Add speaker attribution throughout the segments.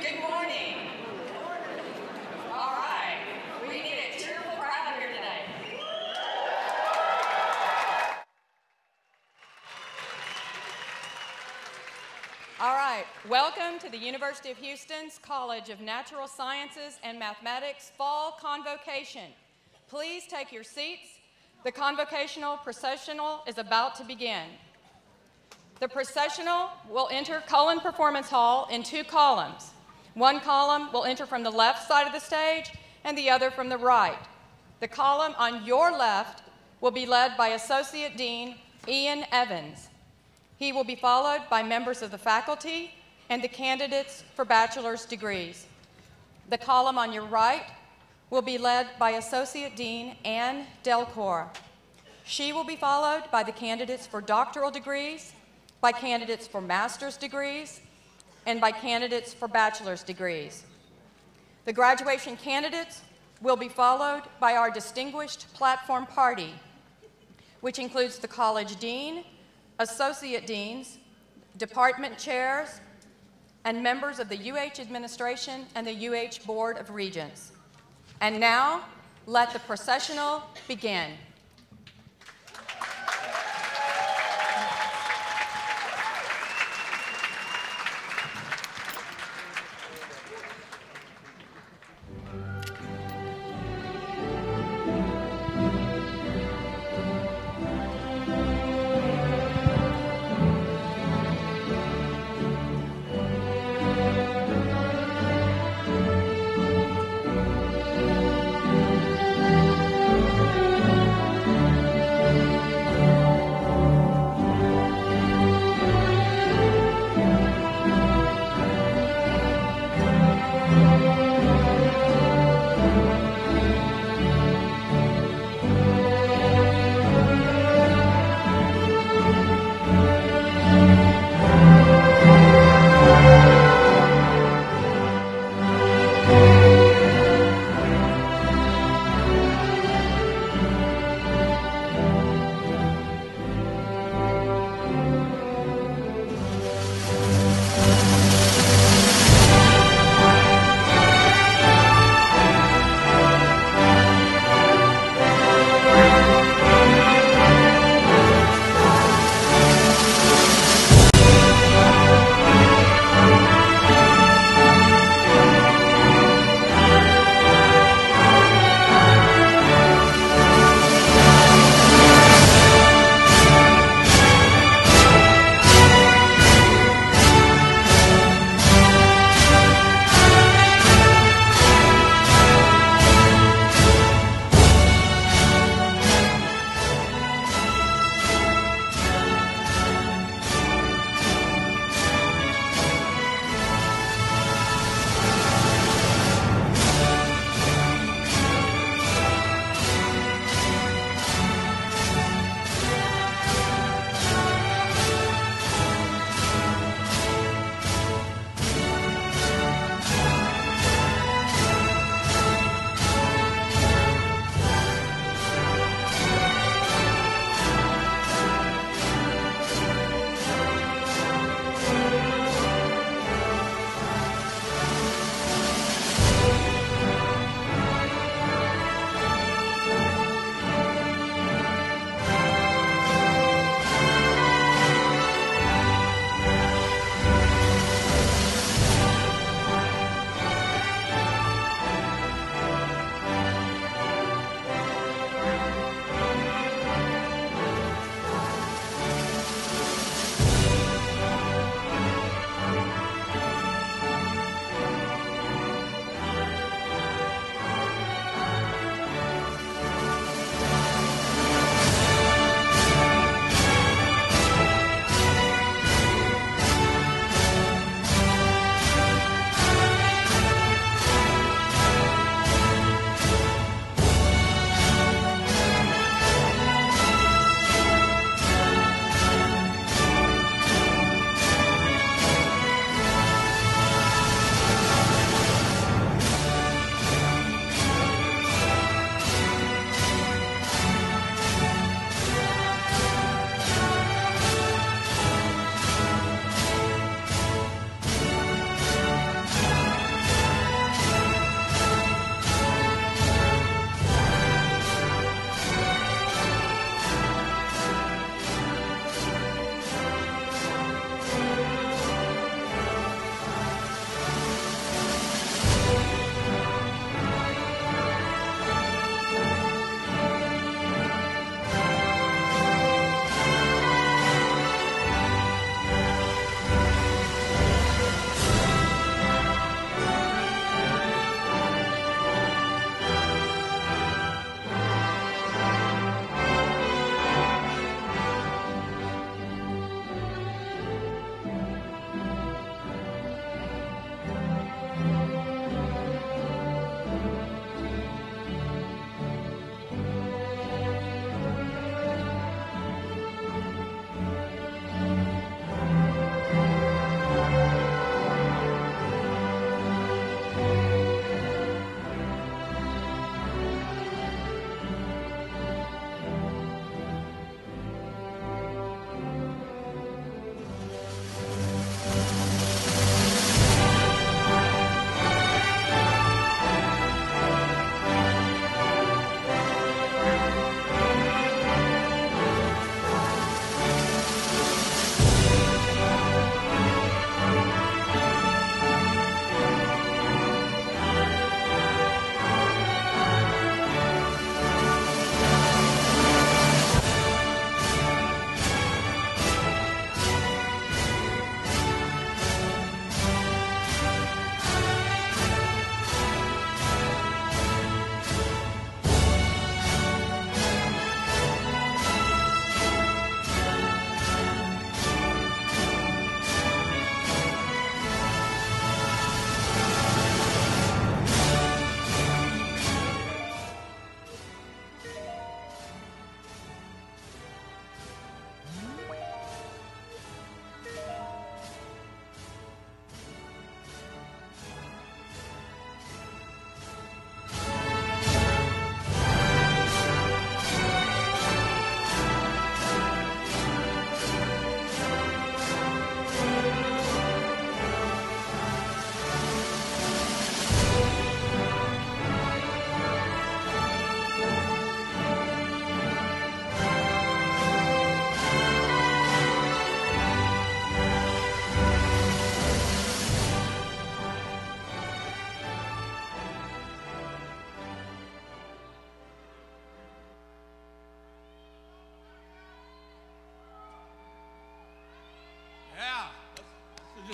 Speaker 1: Good morning. All right. We need a cheerful crowd here today. All right. Welcome to the University of Houston's College of Natural Sciences and Mathematics Fall Convocation. Please take your seats. The convocational processional is about to begin. The processional will enter Cullen Performance Hall in 2 columns. One column will enter from the left side of the stage and the other from the right. The column on your left will be led by Associate Dean Ian Evans. He will be followed by members of the faculty and the candidates for bachelor's degrees. The column on your right will be led by Associate Dean Ann Delcour. She will be followed by the candidates for doctoral degrees, by candidates for master's degrees, and by candidates for bachelor's degrees. The graduation candidates will be followed by our distinguished platform party, which includes the college dean, associate deans, department chairs, and members of the UH administration and the UH Board of Regents. And now, let the processional begin.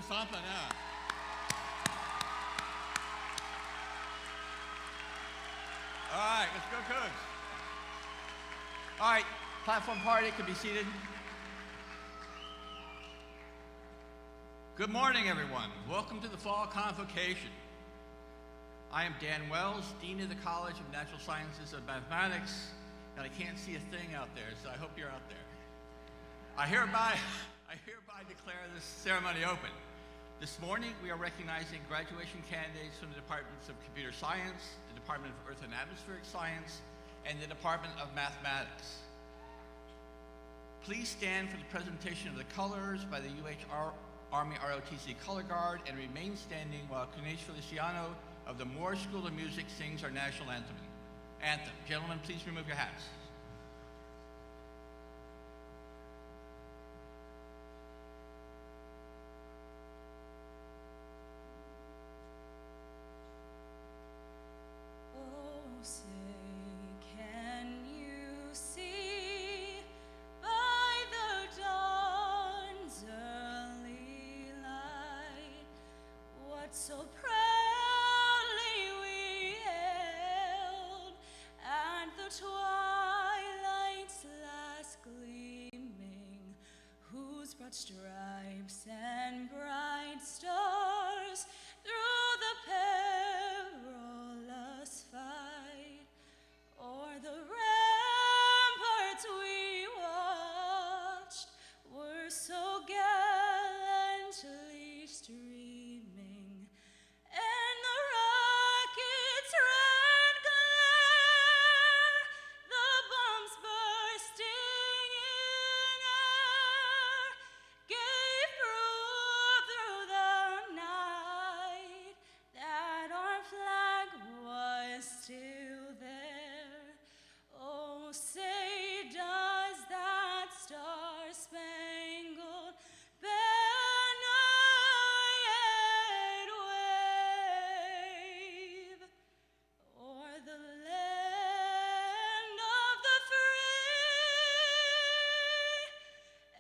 Speaker 2: something, huh? All right, let's go, Cougs. All right, platform party can be seated. Good morning, everyone. Welcome to the Fall Convocation. I am Dan Wells, Dean of the College of Natural Sciences and Mathematics, and I can't see a thing out there, so I hope you're out there. I hereby declare this ceremony open. This morning, we are recognizing graduation candidates from the Departments of Computer Science, the Department of Earth and Atmospheric Science, and the Department of Mathematics. Please stand for the presentation of the colors by the Army ROTC Color Guard and remain standing while Cornelius Feliciano of the Moore School of Music sings our national anthem. Gentlemen, please remove your hats.
Speaker 3: So proudly we hailed at the twilight's last gleaming, whose broad stripes and bright stars through the perilous fight o'er the ramparts we watched were so gallantly streaming. And the rockets' red glare, the bombs bursting in air, gave proof through the night that our flag was still there. Oh, say does that star-spangled banner yet wave o'er the land of the free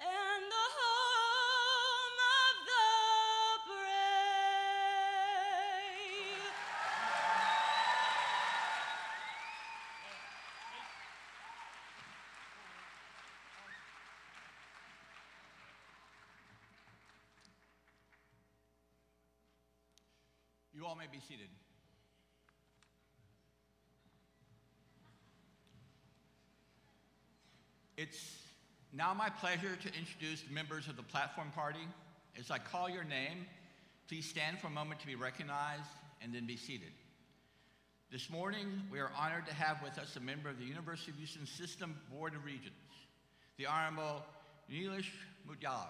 Speaker 3: and the home of the brave.
Speaker 2: You all may be seated. It's now my pleasure to introduce the members of the platform party. As I call your name, please stand for a moment to be recognized and then be seated. This morning, we are honored to have with us a member of the University of Houston System Board of Regents, the Honorable Neelish Mudyal.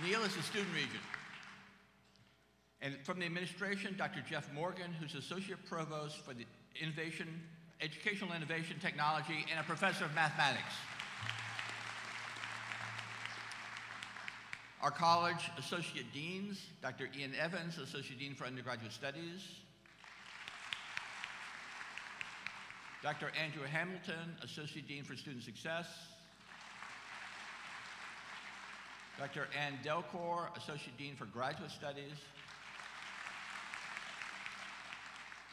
Speaker 2: Neil is a student regent. And from the administration, Dr. Jeff Morgan, who's Associate Provost for the Educational Innovation Technology and a Professor of Mathematics. Our college Associate Deans, Dr. Ian Evans, Associate Dean for Undergraduate Studies. Dr. Andrew Hamilton, Associate Dean for Student Success. Dr. Ann Delcor, Associate Dean for Graduate Studies.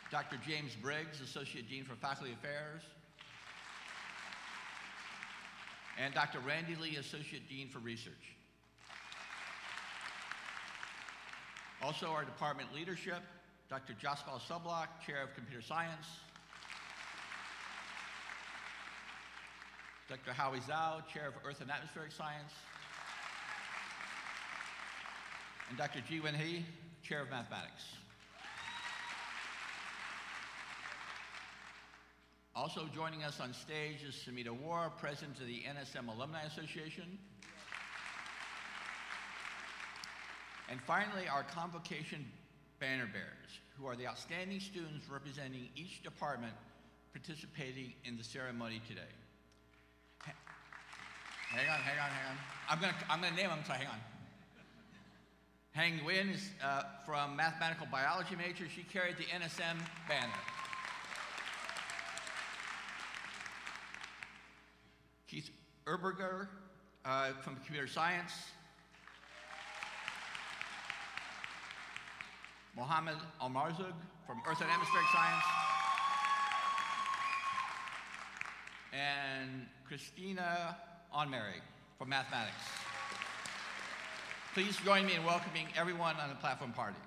Speaker 2: Dr. James Briggs, Associate Dean for Faculty Affairs. And Dr. Randy Lee, Associate Dean for Research. Also our department leadership, Dr. Jospal Sublock, Chair of Computer Science. Dr. Howie Zhao, Chair of Earth and Atmospheric Science. And Dr. Ji-Wen He, Chair of Mathematics. Also joining us on stage is Samita War, President of the NSM Alumni Association. And finally, our convocation banner bearers, who are the outstanding students representing each department participating in the ceremony today. Hang on. I'm gonna name them, so hang on. Hang Nguyen is from mathematical biology major. She carried the NSM banner. Keith Erberger from computer science. Mohammed Almarzoug from Earth and Atmospheric Science. And Christina Onmary from Mathematics. Please join me in welcoming everyone on the platform party.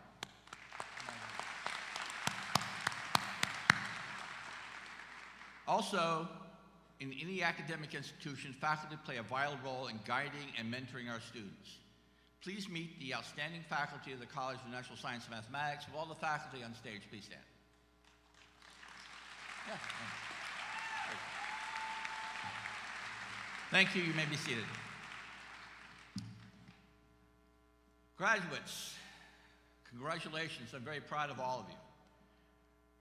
Speaker 2: Also, in any academic institution, faculty play a vital role in guiding and mentoring our students. Please meet the outstanding faculty of the College of Natural Science and Mathematics. Will all the faculty on stage please stand? Yeah. Thank you. You may be seated. Graduates, congratulations. I'm very proud of all of you.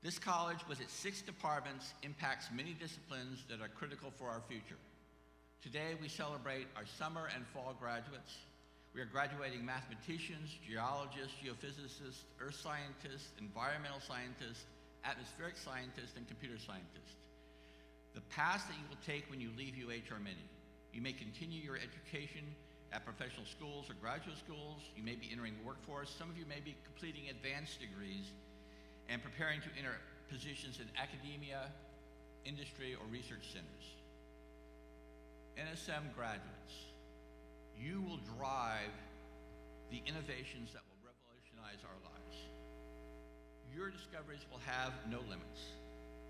Speaker 2: This college, with its 6 departments, impacts many disciplines that are critical for our future. Today, we celebrate our summer and fall graduates. We are graduating mathematicians, geologists, geophysicists, earth scientists, environmental scientists, atmospheric scientists, and computer scientists. The paths that you will take when you leave UH are many. You may continue your education at professional schools or graduate schools. You may be entering the workforce. Some of you may be completing advanced degrees and preparing to enter positions in academia, industry, or research centers. NSM graduates, you will drive the innovations that will revolutionize our lives. Your discoveries will have no limits.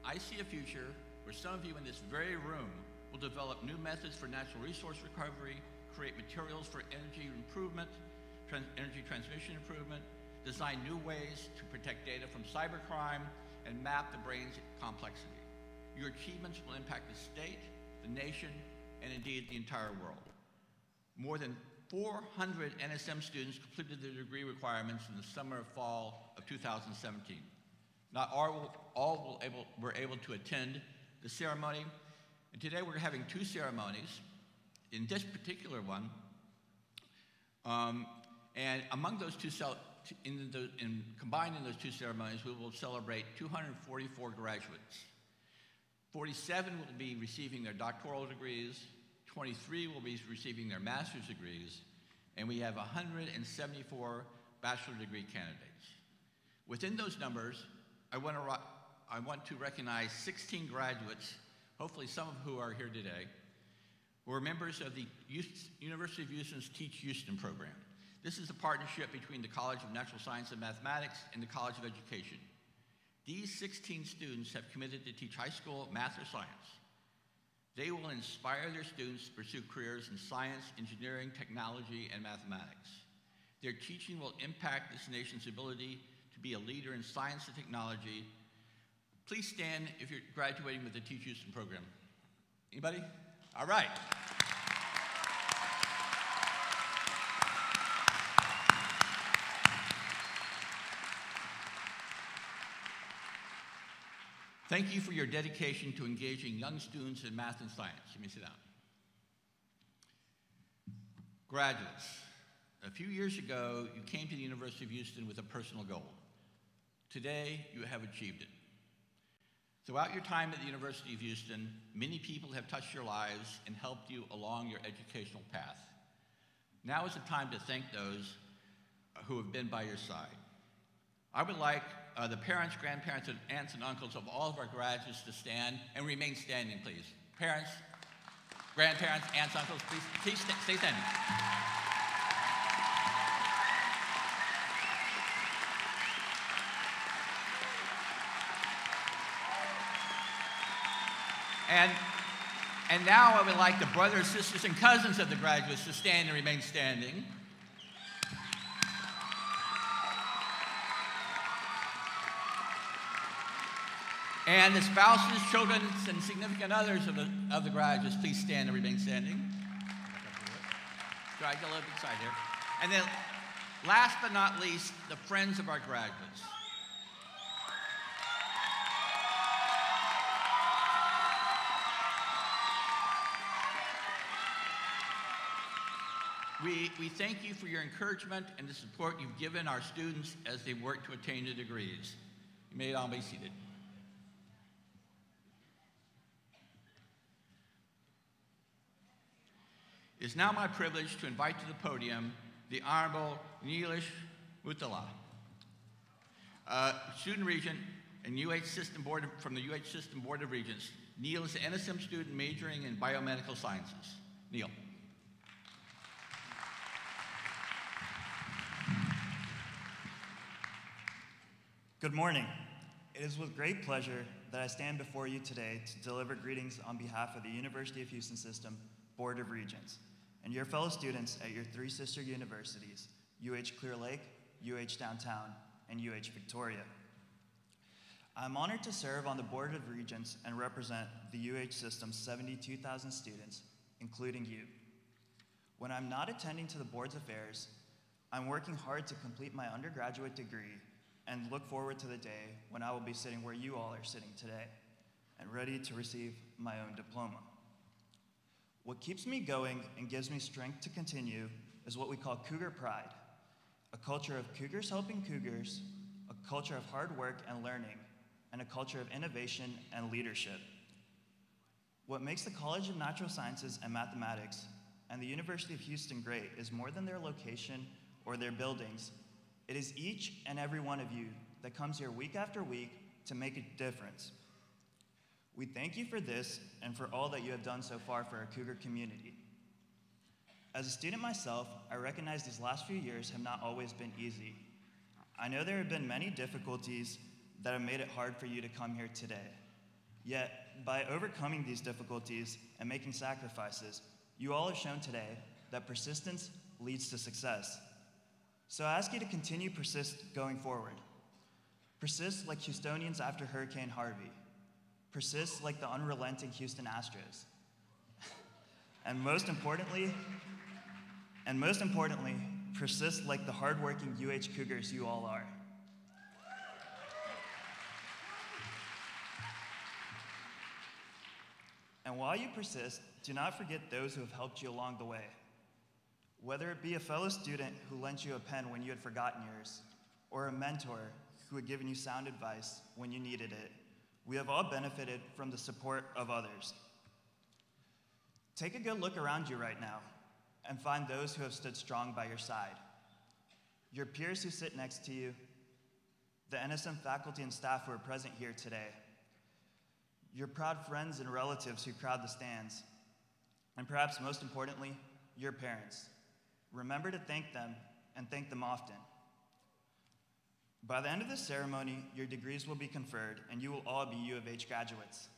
Speaker 2: I see a future where some of you in this very room will develop new methods for natural resource recovery, create materials for energy improvement, energy transmission improvement, design new ways to protect data from cybercrime, and map the brain's complexity. Your achievements will impact the state, the nation, and indeed the entire world. More than 400 NSM students completed their degree requirements in the summer and fall of 2017. Not all were able to attend the ceremony, and today we're having 2 ceremonies. In this particular one, and among those combined in those 2 ceremonies, we will celebrate 244 graduates. 47 will be receiving their doctoral degrees, 23 will be receiving their master's degrees, and we have 174 bachelor degree candidates. Within those numbers, I want to recognize 16 graduates, hopefully some of who are here today, who are members of the University of Houston's Teach Houston program. This is a partnership between the College of Natural Science and Mathematics and the College of Education. These 16 students have committed to teach high school math or science. They will inspire their students to pursue careers in science, engineering, technology, and mathematics. Their teaching will impact this nation's ability to be a leader in science and technology. Please stand if you're graduating with the Teach Houston program. Anybody? All right. Thank you for your dedication to engaging young students in math and science. You may sit down. Graduates, a few years ago, you came to the University of Houston with a personal goal. Today, you have achieved it. Throughout your time at the University of Houston, many people have touched your lives and helped you along your educational path. Now is the time to thank those who have been by your side. I would like the parents, grandparents, and aunts and uncles of all of our graduates to stand and remain standing, please. Parents, grandparents, aunts, uncles, please stay standing. And now I would like the brothers, sisters, and cousins of the graduates to stand and remain standing. And the spouses, children, and significant others of the graduates, please stand and remain standing. Try to get a little bit side here. And then, last but not least, the friends of our graduates. We thank you for your encouragement and the support you've given our students as they work to attain their degrees. You may all be seated. It is now my privilege to invite to the podium the Honorable Neelish Muttala, student regent and from the UH System Board of Regents. Neil is an NSM student majoring in biomedical sciences. Neil.
Speaker 4: Good morning. It is with great pleasure that I stand before you today to deliver greetings on behalf of the University of Houston System Board of Regents and your fellow students at your three sister universities, UH Clear Lake, UH Downtown, and UH Victoria. I'm honored to serve on the Board of Regents and represent the UH System's 72,000 students, including you. When I'm not attending to the board's affairs, I'm working hard to complete my undergraduate degree and look forward to the day when I will be sitting where you all are sitting today and ready to receive my own diploma. What keeps me going and gives me strength to continue is what we call Cougar Pride, a culture of cougars helping cougars, a culture of hard work and learning, and a culture of innovation and leadership. What makes the College of Natural Sciences and Mathematics and the University of Houston great is more than their location or their buildings. It is each and every one of you that comes here week after week to make a difference. We thank you for this and for all that you have done so far for our Cougar community. As a student myself, I recognize these last few years have not always been easy. I know there have been many difficulties that have made it hard for you to come here today. Yet, by overcoming these difficulties and making sacrifices, you all have shown today that persistence leads to success. So I ask you to continue persist going forward. Persist like Houstonians after Hurricane Harvey. Persist like the unrelenting Houston Astros. And most importantly, persist like the hardworking UH Cougars you all are. And while you persist, do not forget those who have helped you along the way. Whether it be a fellow student who lent you a pen when you had forgotten yours, or a mentor who had given you sound advice when you needed it, we have all benefited from the support of others. Take a good look around you right now and find those who have stood strong by your side. Your peers who sit next to you, the NSM faculty and staff who are present here today, your proud friends and relatives who crowd the stands, and perhaps most importantly, your parents. Remember to thank them and thank them often. By the end of this ceremony, your degrees will be conferred and you will all be U of H graduates.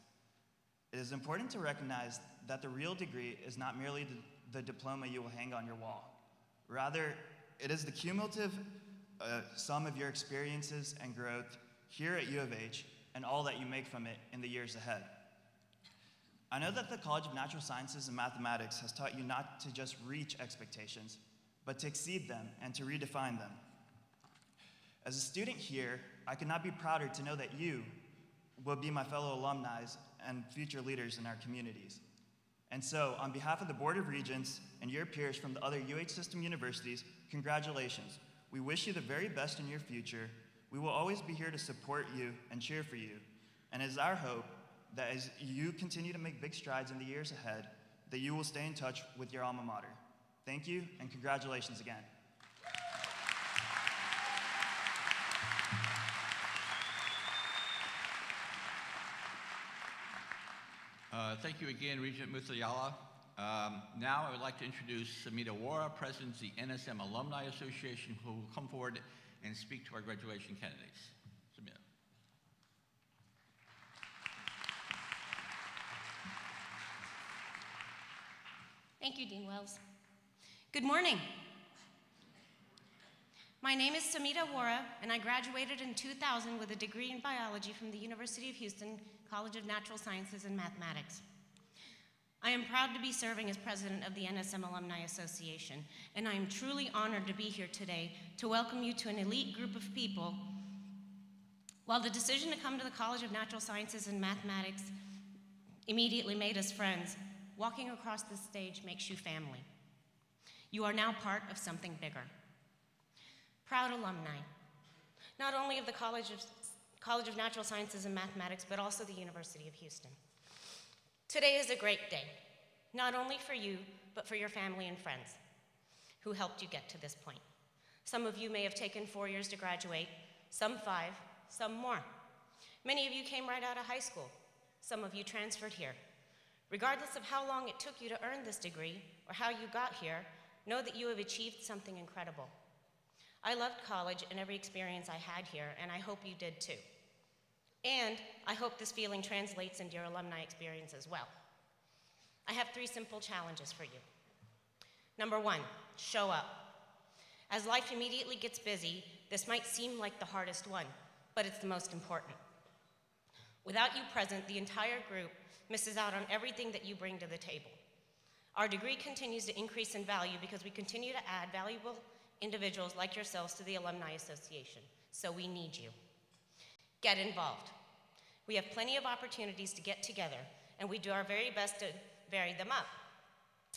Speaker 4: It is important to recognize that the real degree is not merely the diploma you will hang on your wall. Rather, it is the cumulative sum of your experiences and growth here at U of H and all that you make from it in the years ahead. I know that the College of Natural Sciences and Mathematics has taught you not to just reach expectations, but to exceed them and to redefine them. As a student here, I could not be prouder to know that you will be my fellow alumni and future leaders in our communities. And so, on behalf of the Board of Regents and your peers from the other UH System universities, congratulations. We wish you the very best in your future. We will always be here to support you and cheer for you. And it is our hope that as you continue to make big strides in the years ahead, that you will stay in touch with your alma mater. Thank you, and congratulations again.
Speaker 2: Thank you again, Regent Muttala. Now I would like to introduce Samita Wara, President of the NSM Alumni Association, who will come forward and speak to our graduation candidates. Samita.
Speaker 5: Thank you, Dean Wells. Good morning. My name is Samita Wara, and I graduated in 2000 with a degree in biology from the University of Houston College of Natural Sciences and Mathematics. I am proud to be serving as president of the NSM Alumni Association, and I am truly honored to be here today to welcome you to an elite group of people. While the decision to come to the College of Natural Sciences and Mathematics immediately made us friends, walking across this stage makes you family. You are now part of something bigger. Proud alumni, not only of the College of Natural Sciences and Mathematics, but also the University of Houston. Today is a great day, not only for you, but for your family and friends who helped you get to this point. Some of you may have taken 4 years to graduate, some 5, some more. Many of you came right out of high school. Some of you transferred here. Regardless of how long it took you to earn this degree or how you got here, know that you have achieved something incredible. I loved college and every experience I had here, and I hope you did too. And I hope this feeling translates into your alumni experience as well. I have 3 simple challenges for you. Number 1, show up. As life immediately gets busy, this might seem like the hardest one, but it's the most important. Without you present, the entire group misses out on everything that you bring to the table. Our degree continues to increase in value because we continue to add valuable individuals like yourselves to the Alumni Association, so we need you. Get involved. We have plenty of opportunities to get together, and we do our very best to vary them up.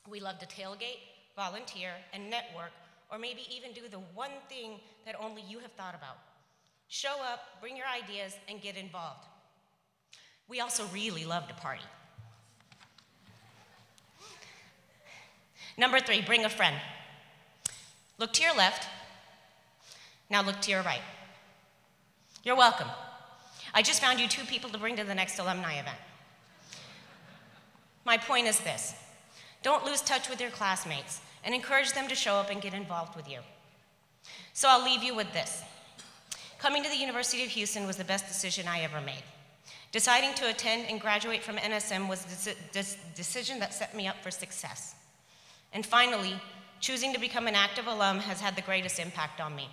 Speaker 5: We love to tailgate, volunteer, and network, or maybe even do the one thing that only you have thought about. Show up, bring your ideas, and get involved. We also really love to party. Number 3, bring a friend. Look to your left. Now look to your right. You're welcome. I just found you 2 people to bring to the next alumni event. My point is this: don't lose touch with your classmates and encourage them to show up and get involved with you. So I'll leave you with this. Coming to the University of Houston was the best decision I ever made. Deciding to attend and graduate from NSM was the decision that set me up for success. And finally, choosing to become an active alum has had the greatest impact on me.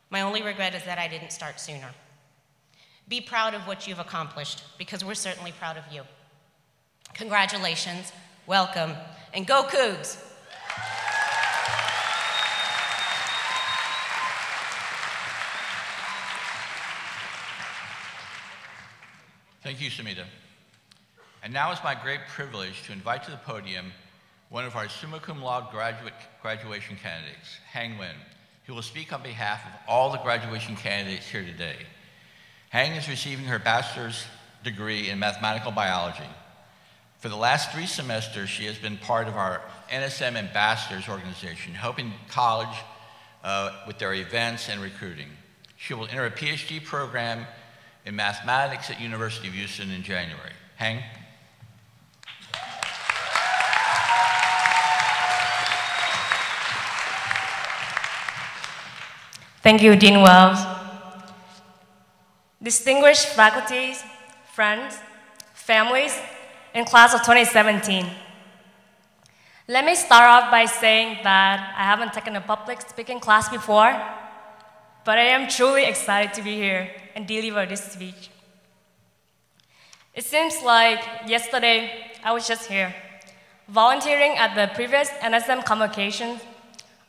Speaker 5: My only regret is that I didn't start sooner. Be proud of what you've accomplished, because we're certainly proud of you. Congratulations, welcome, and go Cougs!
Speaker 2: Thank you, Samita. And now it's my great privilege to invite to the podium one of our summa cum laude graduation candidates, Hang Nguyen, who will speak on behalf of all the graduation candidates here today. Hang is receiving her bachelor's degree in mathematical biology. For the last 3 semesters, she has been part of our NSM Ambassadors organization, helping college with their events and recruiting. She will enter a PhD program in mathematics at University of Houston in January. Hang.
Speaker 6: Thank you, Dean Wells. Distinguished faculties, friends, families, and class of 2017. Let me start off by saying that I haven't taken a public speaking class before, but I am truly excited to be here and deliver this speech. It seems like yesterday I was just here, volunteering at the previous NSM convocation,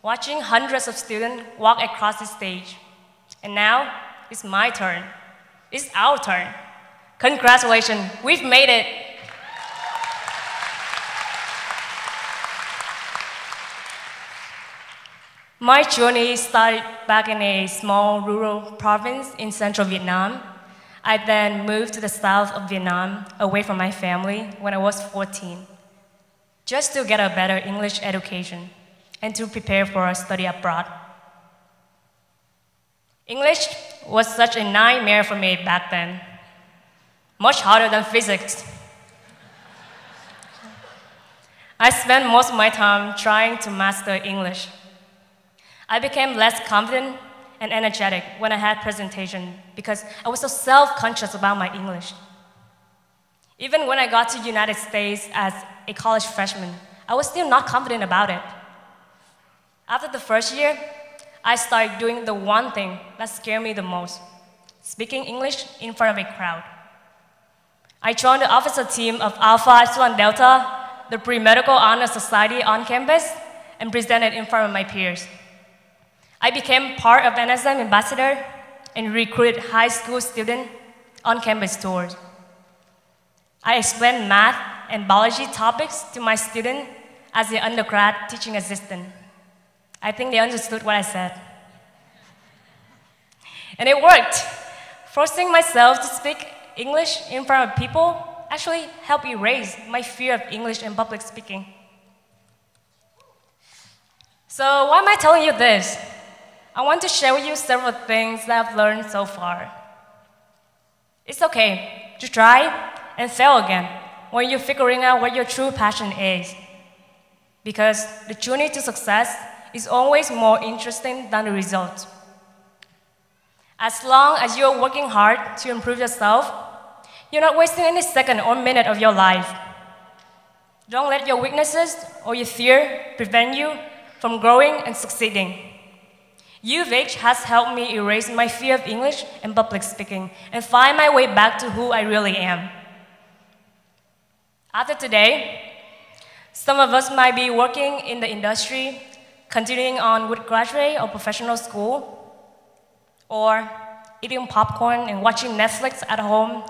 Speaker 6: watching hundreds of students walk across the stage. And now it's my turn. It's our turn. Congratulations, we've made it. My journey started back in a small rural province in central Vietnam. I then moved to the south of Vietnam, away from my family, when I was 14, just to get a better English education and to prepare for a study abroad. English was such a nightmare for me back then, much harder than physics. I spent most of my time trying to master English. I became less confident and energetic when I had presentation because I was so self-conscious about my English. Even when I got to the United States as a college freshman, I was still not confident about it. After the first year, I started doing the one thing that scared me the most, speaking English in front of a crowd. I joined the officer team of Alpha Epsilon Delta, the Pre-Medical Honor Society on campus, and presented in front of my peers. I became part of NSM Ambassador and recruited high school students on campus tours. I explained math and biology topics to my students as the undergrad teaching assistant. I think they understood what I said. And it worked. Forcing myself to speak English in front of people actually helped erase my fear of English and public speaking. So why am I telling you this? I want to share with you several things that I've learned so far. It's okay to try and fail again when you're figuring out what your true passion is. Because the journey to success is always more interesting than the result. As long as you're working hard to improve yourself, you're not wasting any second or minute of your life. Don't let your weaknesses or your fear prevent you from growing and succeeding. U of H has helped me erase my fear of English and public speaking and find my way back to who I really am. After today, some of us might be working in the industry, continuing on with graduate or professional school, or eating popcorn and watching Netflix at home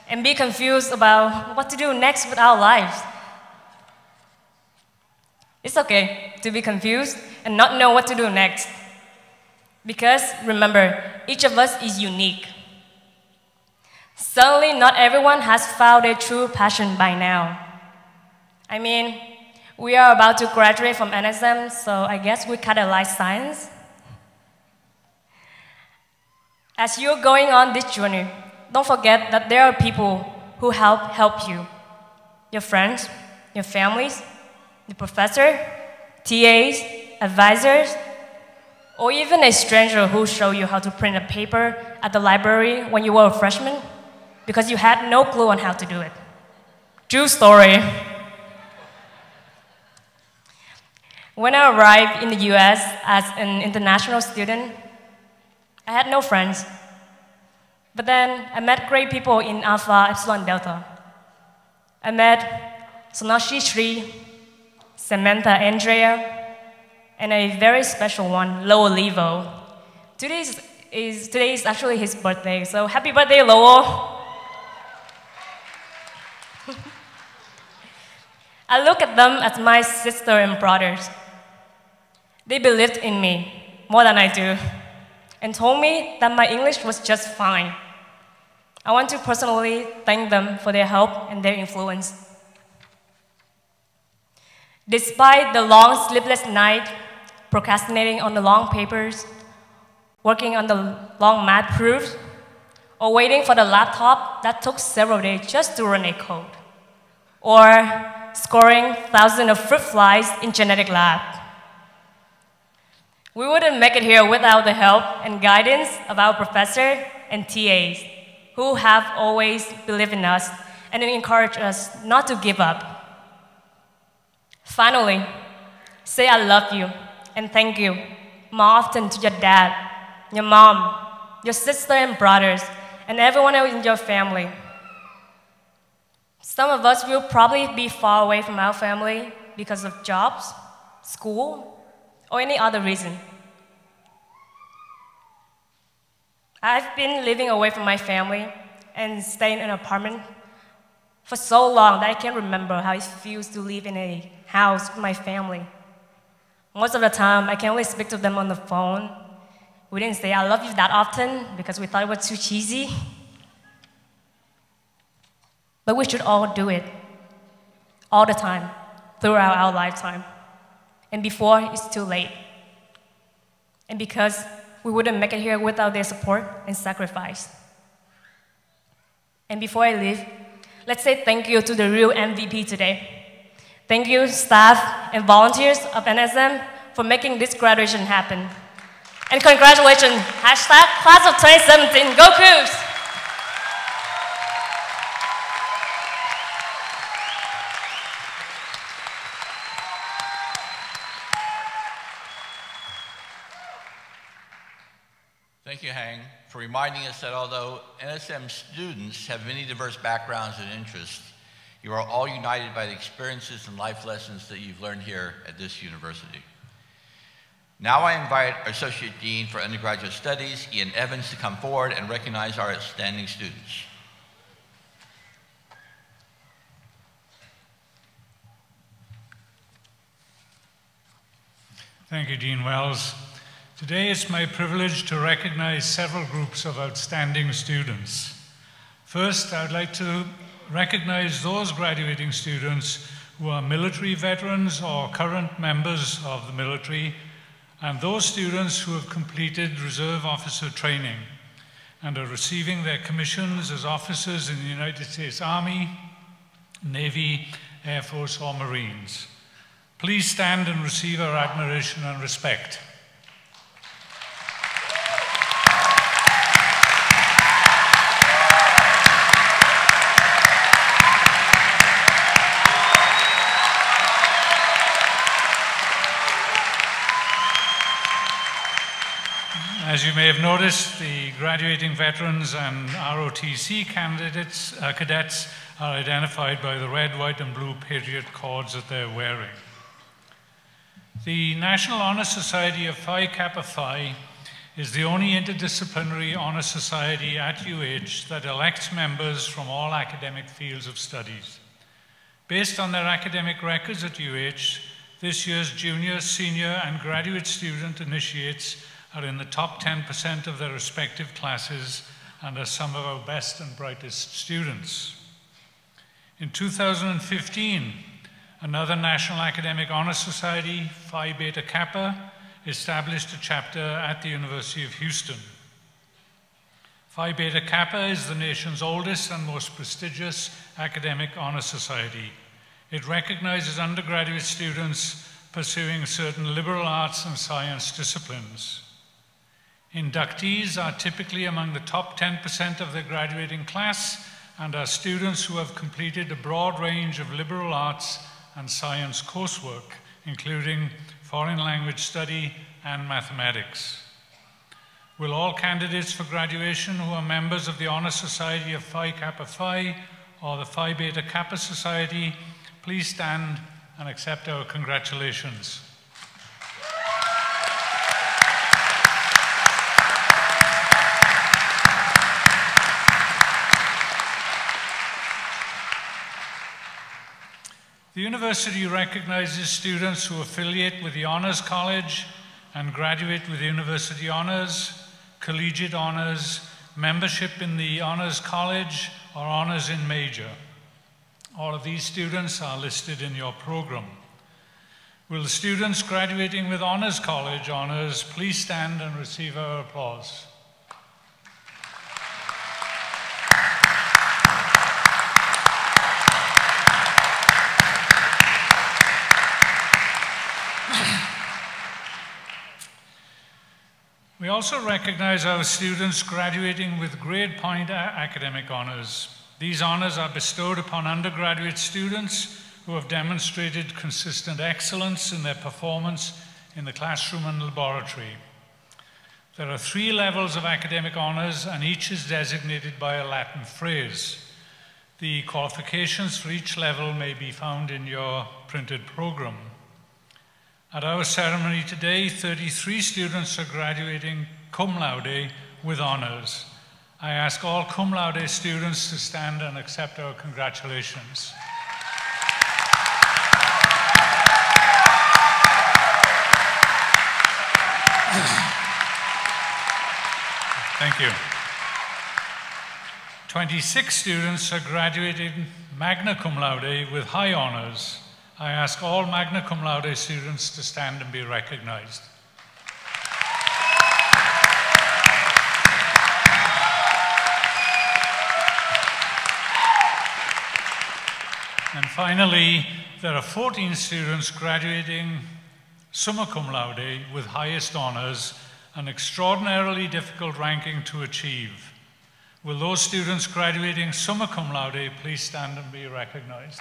Speaker 6: and be confused about what to do next with our lives. It's okay to be confused and not know what to do next. Because remember, each of us is unique. Certainly not everyone has found their true passion by now. I mean, we are about to graduate from NSM, so I guess we kind of like science. As you're going on this journey, don't forget that there are people who help you. Your friends, your families, the professor, TAs, advisors, or even a stranger who showed you how to print a paper at the library when you were a freshman because you had no clue on how to do it. True story. When I arrived in the US as an international student, I had no friends. But then I met great people in Alpha Epsilon Delta. I met Sonashi Sri, Samantha Andrea, and a very special one, Lowell Levo. Today is actually his birthday, so happy birthday, Lowell. I look at them as my sister and brothers. They believed in me more than I do, and told me that my English was just fine. I want to personally thank them for their help and their influence. Despite the long sleepless night, procrastinating on the long papers, working on the long math proofs, or waiting for the laptop that took several days just to run a code, or scoring thousands of fruit flies in genetic lab. We wouldn't make it here without the help and guidance of our professor and TAs, who have always believed in us and encouraged us not to give up. Finally, say I love you and thank you more often to your dad, your mom, your sister and brothers, and everyone else in your family. Some of us will probably be far away from our family because of jobs, school, or any other reason. I've been living away from my family and staying in an apartment for so long that I can't remember how it feels to live in a house with my family. Most of the time, I can only speak to them on the phone. We didn't say I love you that often because we thought it was too cheesy. But we should all do it, all the time, throughout our lifetime, and before it's too late. And because we wouldn't make it here without their support and sacrifice. And before I leave, let's say thank you to the real MVP today. Thank you, staff and volunteers of NSM, for making this graduation happen. And congratulations, hashtag Class of 2017, go Cougs!
Speaker 2: Thank you, Hang, for reminding us that although NSM students have many diverse backgrounds and interests, you are all united by the experiences and life lessons that you've learned here at this university. Now I invite our Associate Dean for Undergraduate Studies, Ian Evans, to come forward and recognize our outstanding students.
Speaker 7: Thank you, Dean Wells. Today it's my privilege to recognize several groups of outstanding students. First, I would like to recognize those graduating students who are military veterans or current members of the military, and those students who have completed reserve officer training and are receiving their commissions as officers in the United States Army, Navy, Air Force, or Marines. Please stand and receive our admiration and respect. As you may have noticed, the graduating veterans and ROTC cadets are identified by the red, white, and blue Patriot cords that they're wearing. The National Honor Society of Phi Kappa Phi is the only interdisciplinary honor society at UH that elects members from all academic fields of studies. Based on their academic records at UH, this year's junior, senior, and graduate student initiates are in the top 10% of their respective classes and are some of our best and brightest students. In 2015, another National Academic Honor Society, Phi Beta Kappa, established a chapter at the University of Houston. Phi Beta Kappa is the nation's oldest and most prestigious academic honor society. It recognizes undergraduate students pursuing certain liberal arts and science disciplines. Inductees are typically among the top 10% of their graduating class and are students who have completed a broad range of liberal arts and science coursework, including foreign language study and mathematics. Will all candidates for graduation who are members of the Honor Society of Phi Kappa Phi or the Phi Beta Kappa Society please stand and accept our congratulations. The university recognizes students who affiliate with the Honors College and graduate with University Honors, Collegiate Honors, membership in the Honors College, or Honors in Major. All of these students are listed in your program. Will the students graduating with Honors College honors please stand and receive our applause? We also recognize our students graduating with grade point academic honors. These honors are bestowed upon undergraduate students who have demonstrated consistent excellence in their performance in the classroom and laboratory. There are 3 levels of academic honors, and each is designated by a Latin phrase. The qualifications for each level may be found in your printed program. At our ceremony today, 33 students are graduating cum laude with honors. I ask all cum laude students to stand and accept our congratulations. Thank you. 26 students are graduating magna cum laude with high honors. I ask all magna cum laude students to stand and be recognized. And finally, there are 14 students graduating summa cum laude with highest honors, an extraordinarily difficult ranking to achieve. Will those students graduating summa cum laude please stand and be recognized?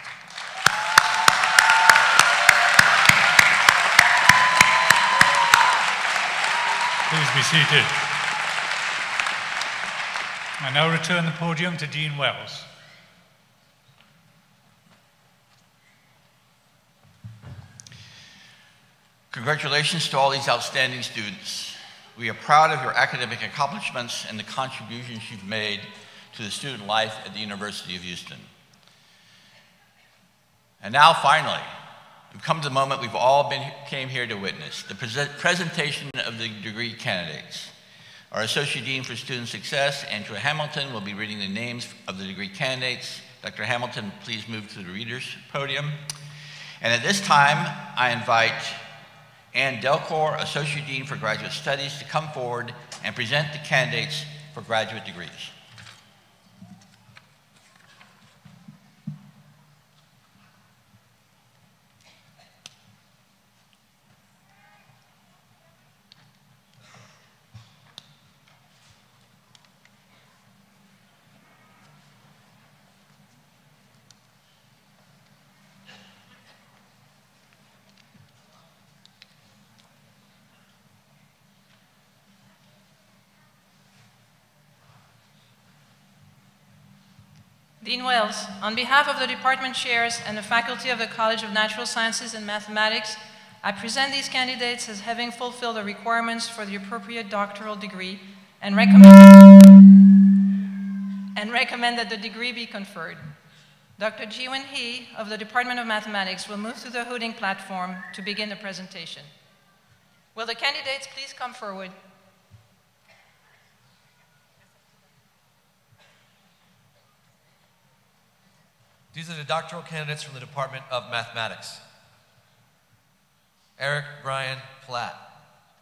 Speaker 7: Please be seated. I now return the podium to Dean Wells.
Speaker 2: Congratulations to all these outstanding students. We are proud of your academic accomplishments and the contributions you've made to the student life at the University of Houston. And now, finally, we've come to the moment we've all came here to witness, the presentation of the degree candidates. Our Associate Dean for Student Success, Andrew Hamilton, will be reading the names of the degree candidates Dr. Hamilton, please move to the reader's podium. And at this time, I invite Ann Delcor, Associate Dean for Graduate Studies, to come forward and present the candidates for graduate degrees.
Speaker 8: Dean Wells, on behalf of the department chairs and the faculty of the College of Natural Sciences and Mathematics, I present these candidates as having fulfilled the requirements for the appropriate doctoral degree and recommend that the degree be conferred. Dr. Jiwon Hee of the Department of Mathematics will move to the hooding platform to begin the presentation. Will the candidates please come forward?
Speaker 9: These are the doctoral candidates from the Department of Mathematics. Eric Brian Platt.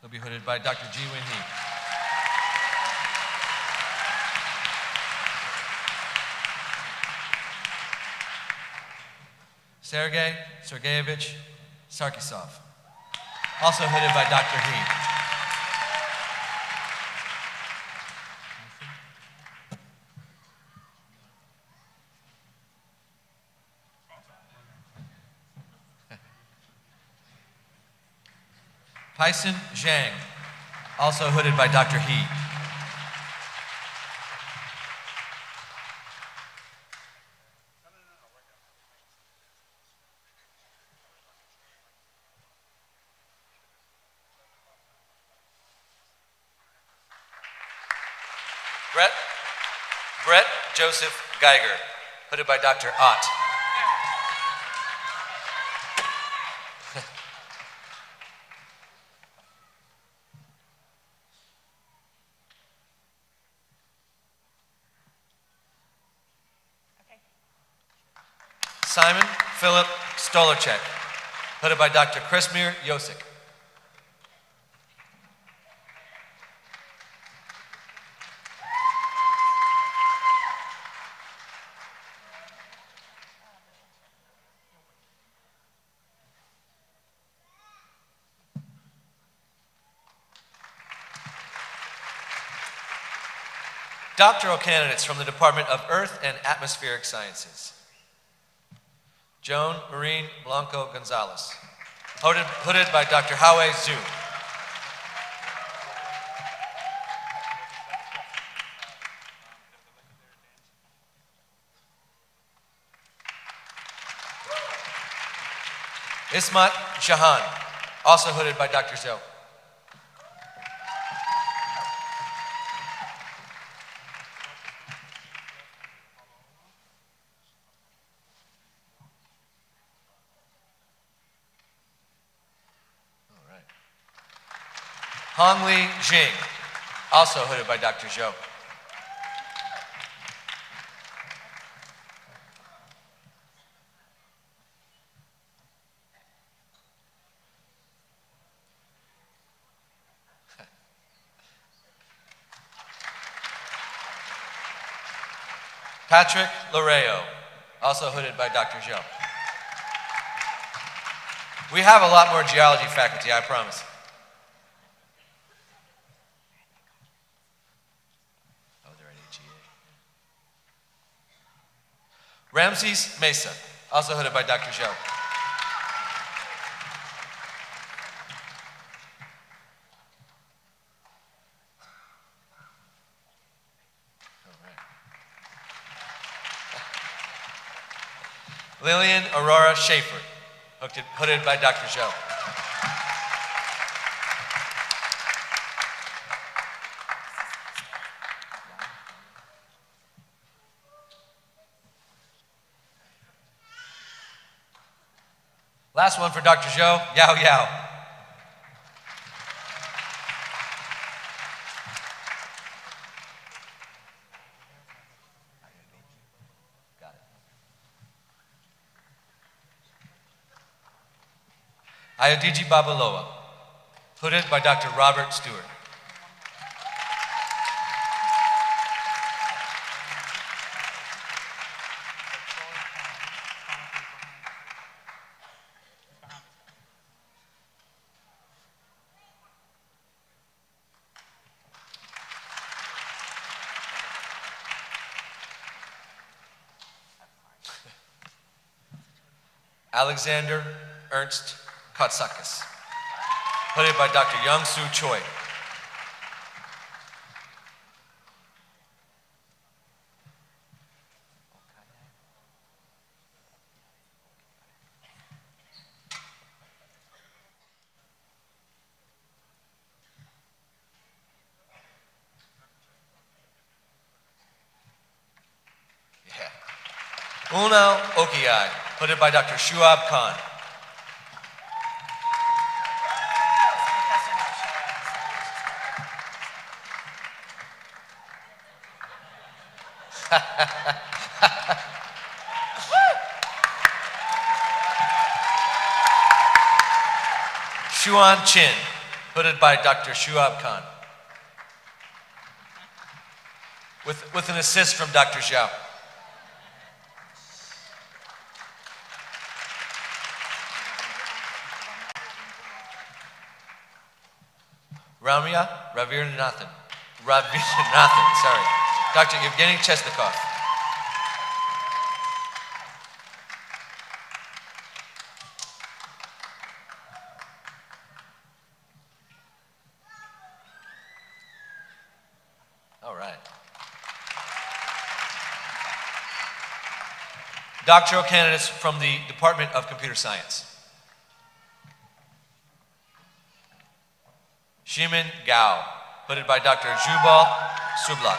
Speaker 9: He'll be hooded by Dr. Jiwon Hee. Sergey Sergeyevich Sarkisov. Also hooded by Dr. Hee. Tyson Zhang, also hooded by Dr. Hee. Brett Joseph Geiger, hooded by Dr. Ott. Simon Philip Stolarchek, hooded by Dr. Krismir Yosik. Doctoral candidates from the Department of Earth and Atmospheric Sciences. Joan Marine Blanco Gonzalez, hooded by Dr. Howe Zhu. Ismat Shahan, also hooded by Dr. Zhou. Hongli Jing, also hooded by Dr. Zhou. Patrick Loreo, also hooded by Dr. Zhou. We have a lot more geology faculty, I promise. Ramses Mesa, also hooded by Dr. Zhou. Lillian Aurora Schaefer, hooded by Dr. Zhou. Last one for Dr. Zhou, Yao Yao. Got it. Ayodiji Babaloa, hooded by Dr. Robert Stewart. Alexander Ernst Katsakis, hooded by Dr. Young-Soo Choi. Yeah. Unao Okiai, hooded by Dr. Shuab Khan. Shuan Chin, hooded by Dr. Shuab Khan. With an assist from Dr. Zhao. Ramya Ravirnathan, sorry. Dr. Evgeny Chesnikov. All right. Doctoral candidates from the Department of Computer Science. Shimin Gao, hooded by Dr. Jubal Sublak.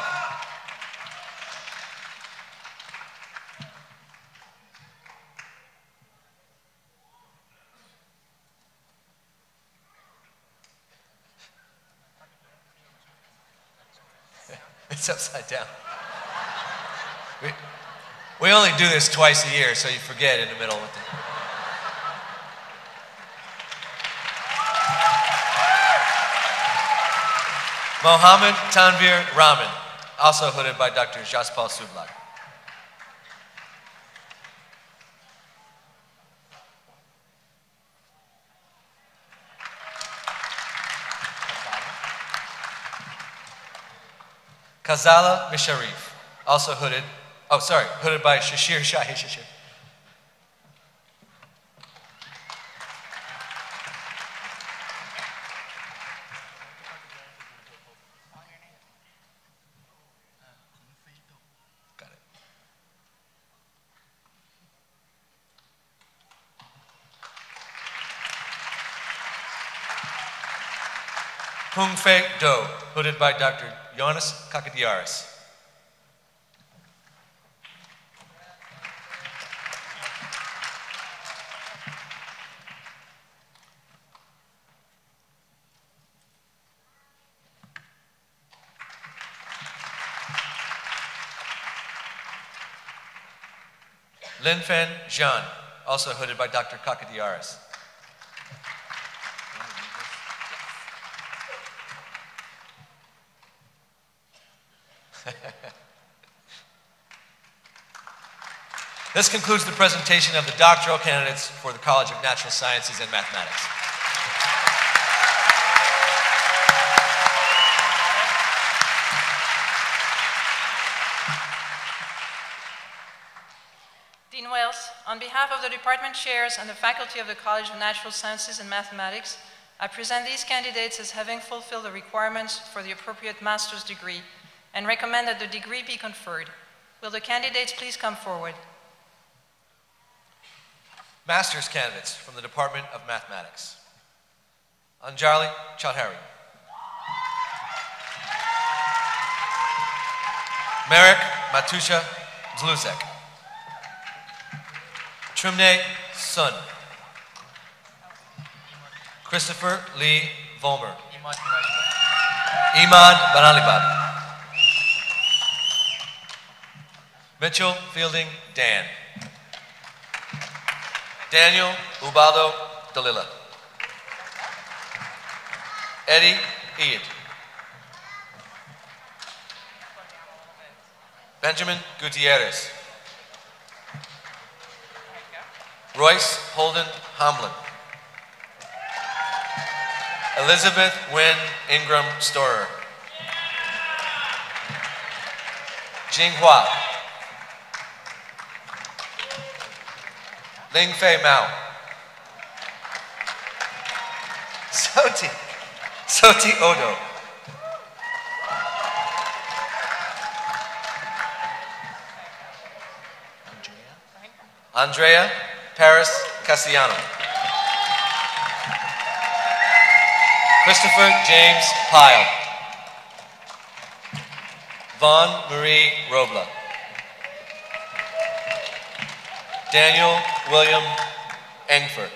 Speaker 9: It's upside down. We only do this twice a year, so you forget in the middle. Mohammed Tanvir Rahman, also hooded by Dr. Jaspal Sublak. Kazala Misharif, also hooded by Shashir Shahi Shashir. Got it. Hung Fei Do, hooded by Dr. Jonas Kakadiaris. Linfen Zhan, also hooded by Dr. Kakadiaris. This concludes the presentation of the doctoral candidates for the College of Natural Sciences and Mathematics.
Speaker 8: Dean Wells, on behalf of the department chairs and the faculty of the College of Natural Sciences and Mathematics, I present these candidates as having fulfilled the requirements for the appropriate master's degree and recommend that the degree be conferred. Will the candidates please come forward?
Speaker 9: Master's candidates from the Department of Mathematics. Anjali Chaudhary. Merrick Matusha Zluzek. Trimne Sun. Christopher Lee Volmer. Iman Banalibab. Mitchell Fielding Dan. Daniel Ubado Dalila. Eddie Eid. Benjamin Gutierrez. Royce Holden Hamlin. Elizabeth Wynn Ingram Storer. Jinghua. Ling Fei Mao. Soti Odo. Andrea Paris Cassiano. Christopher James Pyle. Vaughn Marie Robla. Daniel William Engford.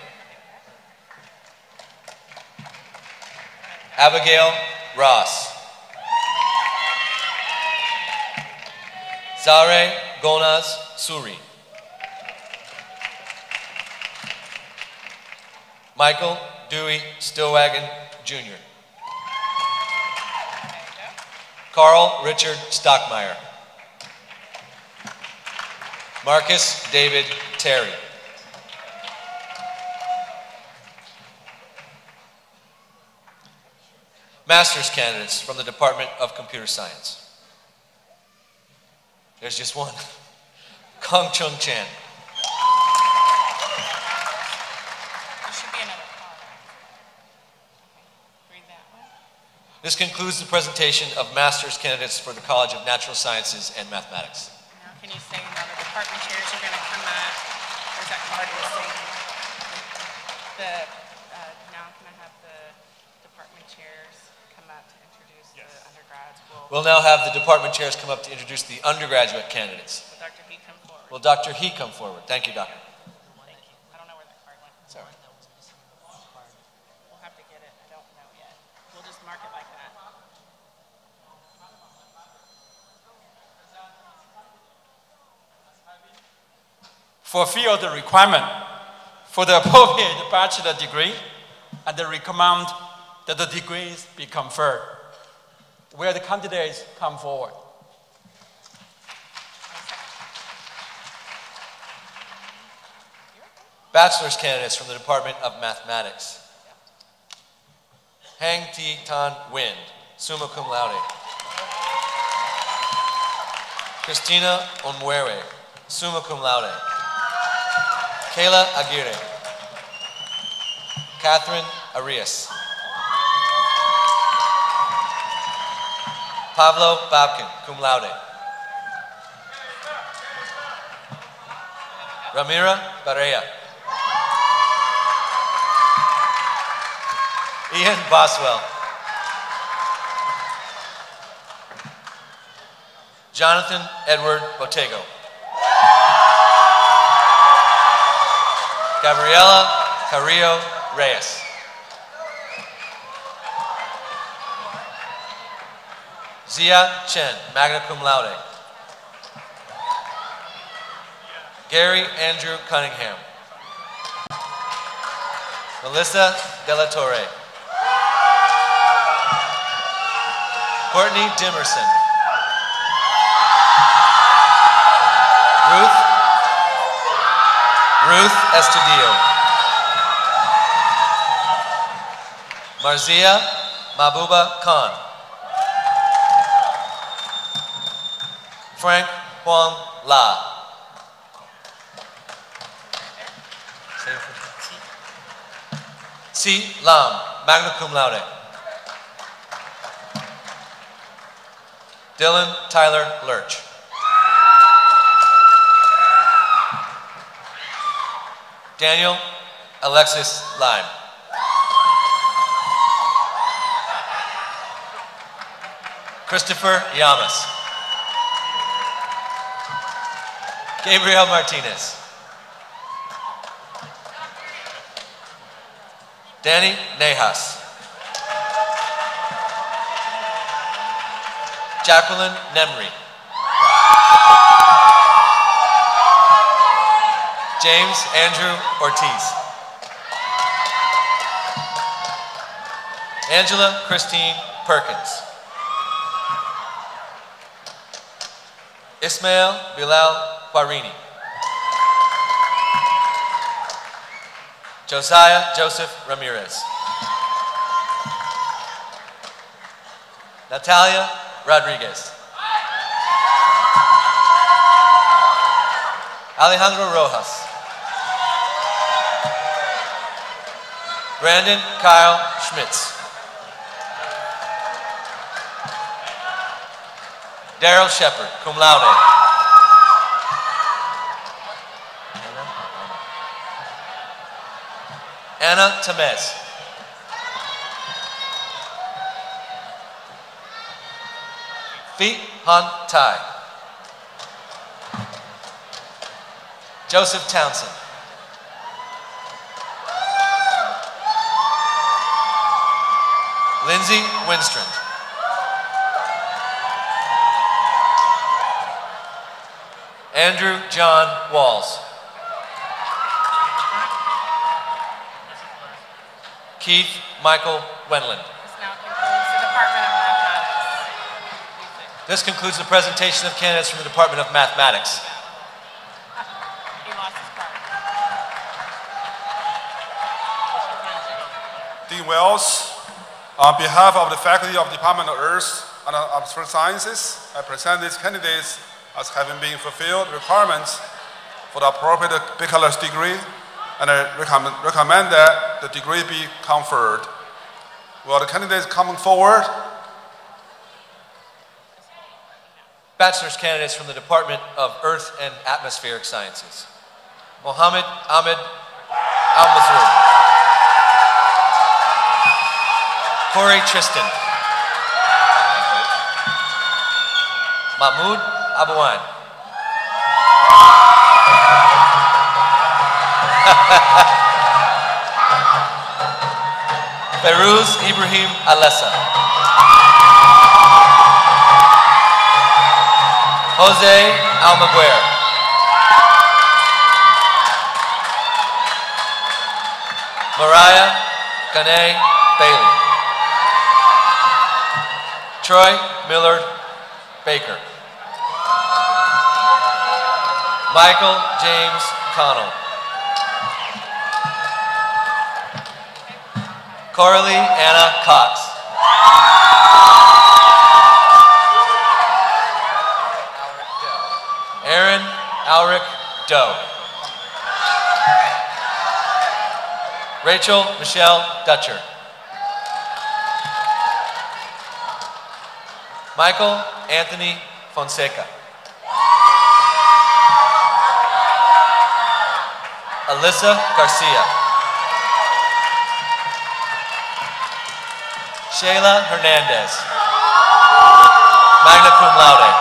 Speaker 9: Abigail Ross. Zare Gonaz Suri. Michael Dewey Stillwagon, Jr. Carl Richard Stockmeyer. Marcus David Terry. Master's candidates from the Department of Computer Science. There's just one. Kong Chung Chan. This concludes the presentation of master's candidates for the College of Natural Sciences and Mathematics.
Speaker 10: Now, can you say now the department chairs are going to come up? Or is that part of the same? Now can I have the department chairs come up to introduce the undergrads?
Speaker 9: We'll now have the department chairs come up to introduce the undergraduate candidates.
Speaker 10: Will Dr. He come forward?
Speaker 9: Will Dr. He come forward? Thank you, Doctor.
Speaker 10: Thank you. I don't know where that card went.
Speaker 9: Sorry.
Speaker 10: We'll have to get it. I don't know yet. We'll just mark it like that.
Speaker 11: Fulfill the requirement for the appropriate bachelor degree and recommend that the degrees be conferred. Will the candidates come forward?
Speaker 9: Bachelor's candidates from the Department of Mathematics. Hang Ti Tan Wind, summa cum laude. Christina Onwere, summa cum laude. Kayla Aguirre. Catherine Arias. Pablo Babkin, cum laude. Ramira Barea. Ian Boswell. Jonathan Edward Botego. Gabriela Carrillo Reyes. Zia Chen, magna cum laude. Gary Andrew Cunningham. Melissa De La Torre. Courtney Dimerson. Ruth Estudillo. Marzia Mabuba Khan. Frank Huang La. C. Lam, magna cum laude. Dylan Tyler Lurch. Daniel Alexis Lime. Christopher Yamas. Gabriel Martinez. Danny Nejas. Jacqueline Nemri. James Andrew Ortiz. Angela Christine Perkins. Ismail Bilal Warini. Josiah Joseph Ramirez. Natalia Rodriguez. Alejandro Rojas. Brandon Kyle Schmitz. Daryl Shepard, cum laude. Anna Tamez. Phi Han Tai. Joseph Townsend. Lindsay Winstrand. Andrew John Walls. Keith Michael Wenland. This concludes the presentation of candidates from the Department of Mathematics.
Speaker 12: Dean Wells, on behalf of the faculty of the Department of Earth and Atmospheric Sciences, I present these candidates as having been fulfilled requirements for the appropriate bachelor's degree, and I recommend that the degree be conferred. Will the candidates come forward?
Speaker 9: Bachelor's candidates from the Department of Earth and Atmospheric Sciences. Mohammed Ahmed Al-Mazrou. Corey Tristan. Mahmoud Abouan. Ferouz Ibrahim Alessa. Jose Almaguer. Mariah Gane Bailey. Troy Millard Baker. Michael James Connell. Coralie Anna Cox. Aaron Alric Doe. Rachel Michelle Dutcher. Michael Anthony Fonseca. Alyssa Garcia. Shayla Hernandez. Magna cum laude.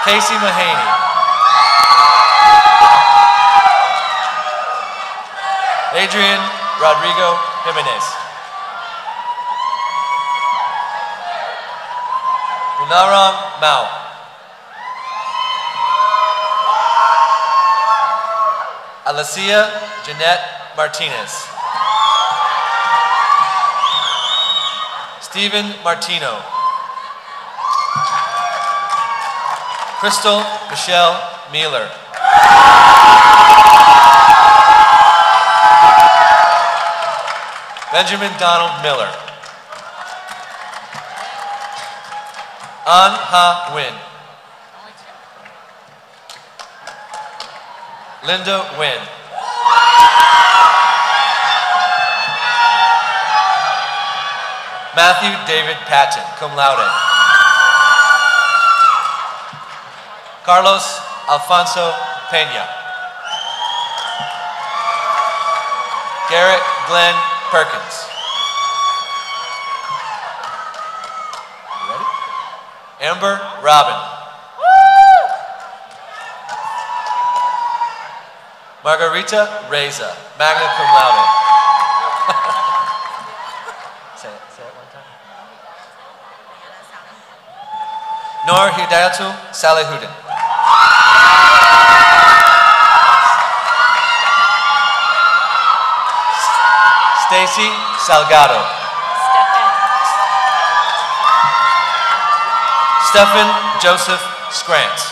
Speaker 9: Casey Mahaney. Adrian Rodrigo Jimenez. Munaram Mao. Alicia Jeanette Martinez. Stephen Martino. Crystal Michelle Mealer. Benjamin Donald Miller. An Ha Win. Linda Wynn. Matthew David Patton, cum laude. Carlos Alfonso Peña. Garrett Glenn Perkins. You ready? Amber Robin. Margarita Reza, magna cum laude. Say it one time. Noor Hidayatu Salehudin. Stacy Salgado. Stephen Joseph Scrantz.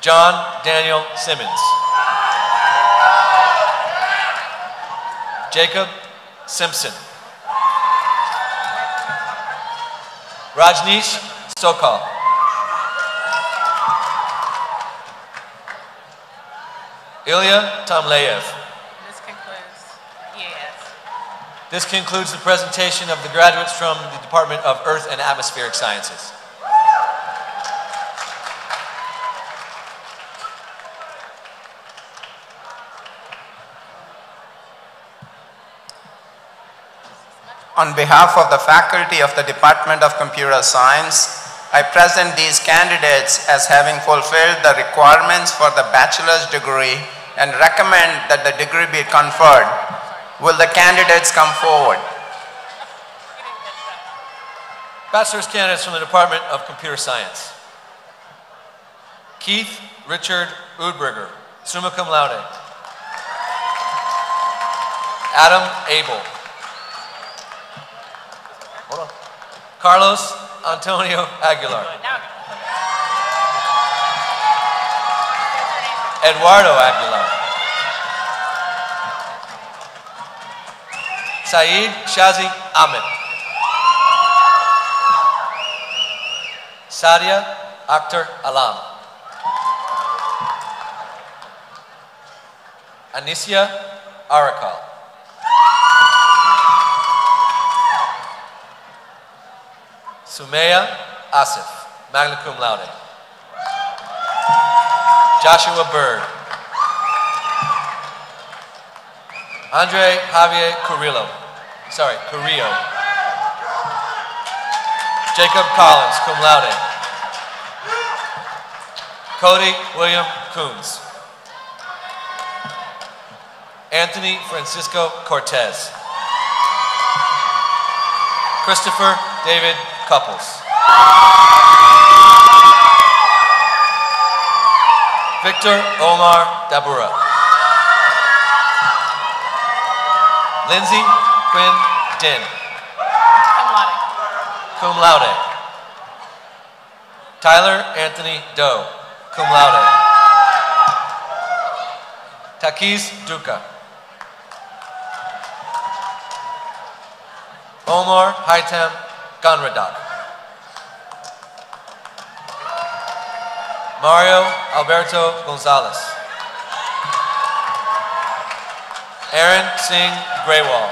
Speaker 9: John Daniel Simmons. Jacob Simpson. Rajneesh Sokal. Ilya Tomleyev.
Speaker 10: This concludes EAS.
Speaker 9: This concludes the presentation of the graduates from the Department of Earth and Atmospheric Sciences.
Speaker 13: On behalf of the faculty of the Department of Computer Science, I present these candidates as having fulfilled the requirements for the bachelor's degree and recommend that the degree be conferred. Will the candidates come forward?
Speaker 9: Bachelor's candidates from the Department of Computer Science. Keith Richard Udberger, summa cum laude. Adam Abel. Hold on. Carlos Antonio Aguilar. Eduardo Aguilar. Saeed Shazi Ahmed. Sadia Akhtar Alam. Anisya Arakal. Sumeya Asif, magna cum laude. Joshua Bird. Andre Javier Carrillo. Jacob Collins, cum laude. Cody William Coons. Anthony Francisco Cortez. Christopher David Couples. Victor Omar Dabura. Lindsay Quinn Din. Cum laude. Tyler Anthony Doe. Cum laude. Takis Duka. Omar Haitam Ganradak. Mario Alberto Gonzalez. Aaron Singh Graywall.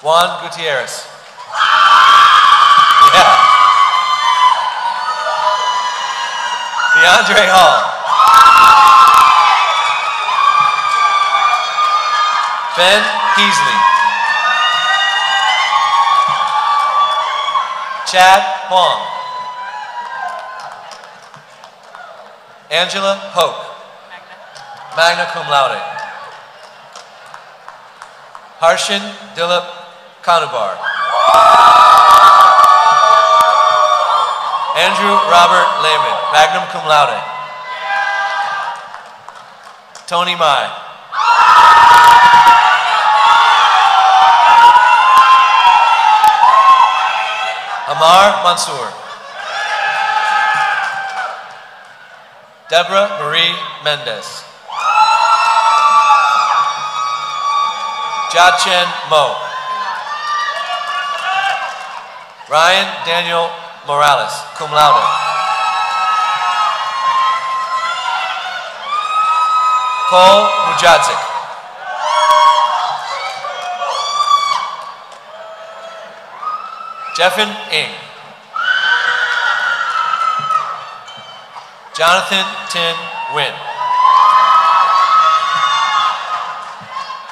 Speaker 9: Juan Gutierrez. Yeah. DeAndre Hall. Ben Heasley. Chad Huang. Angela Hoke. Magna cum laude. Harshin Dilip Kanubar. Andrew Robert Lehman, magna cum laude. Tony Mai. Amar Mansour. Deborah Marie Mendez. Jia-Chen Mo. Ryan Daniel Morales, cum laude. Cole Mujadzik. Jeffin Ng. Jonathan Tin Nguyen.